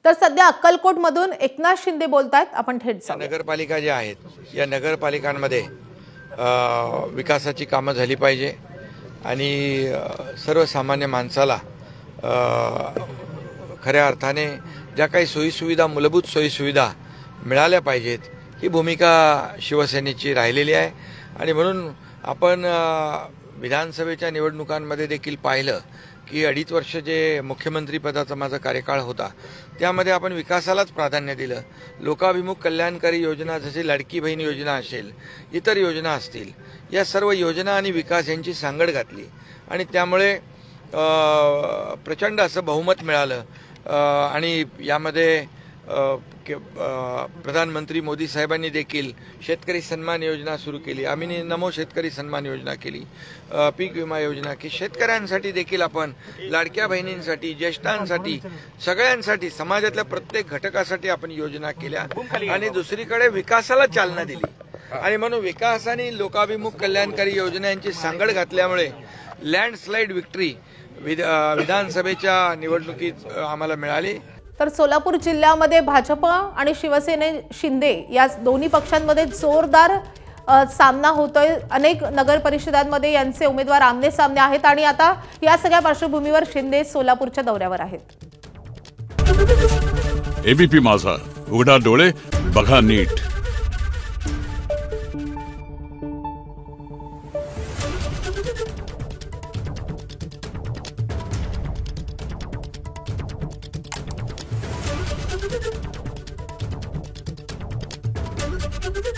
तर सध्या अक्कलकोटमधून एकनाथ शिंदे बोलतायत, आपण थेट जाऊया। नगरपालिका ज्या आहेत या नगरपालिकांमध्ये विकासाची कामं झाली पाहिजे आणि सर्वसामान्य माणसाला खऱ्या अर्थाने ज्या काही सोयीसुविधा मूलभूत सोयीसुविधा मिळाल्या पाहिजेत ही भूमिका शिवसेनेची राहिलेली आहे। आणि म्हणून आपण विधानसभेच्या निवडणुकांमध्ये देखील पाहिलं की 2.5 वर्ष जे मुख्यमंत्री पदाचा माझा कार्यकाळ होता त्यामध्ये आपण विकासालाच प्राधान्य दिलं। लोकाभिमुख कल्याणकारी योजना जसे लाडकी बहीण योजना असेल, इतर योजना असतील, या सर्व योजना आणि विकास यांची सांगड घातली आणि त्यामुळे प्रचंड असं बहुमत मिळालं। आणि यामध्ये प्रधानमंत्री मोदी साहेबांनी देखील शेतकरी सन्मान योजना सुरू केली, आम्ही नमो शेतकरी सन्मान योजना केली, पीक विमा योजना की शेतकऱ्यांसाठी देखील आपण लाडक्या बहिणींसाठी, ज्येष्ठांसाठी, सगळ्यांसाठी, समाजातल्या प्रत्येक घटकासाठी आपण योजना केल्या आणि दुसरीकडे विकासाला चालना दिली। आणि म्हणून विकास आणि लोकाभिमुख कल्याणकारी योजना यांची सांगड घातल्यामुळे लँडस्लाइड विक्ट्री विधानसभेच्या निवडणुकीत आम्हाला मिळाली। तर सोलापूर जिल्ह्यामध्ये भाजप आणि शिवसेने शिंदे या दोन्ही पक्षांमध्ये जोरदार सामना होतोय। अनेक नगर परिषदांमध्ये यांचे उमेदवार आमने सामने आहेत आणि आता या सगळ्या पार्श्वभूमीवर शिंदे सोलापूरच्या दौऱ्यावर आहेत। एबीपी माझा, उघडा डोळे बघा नीट।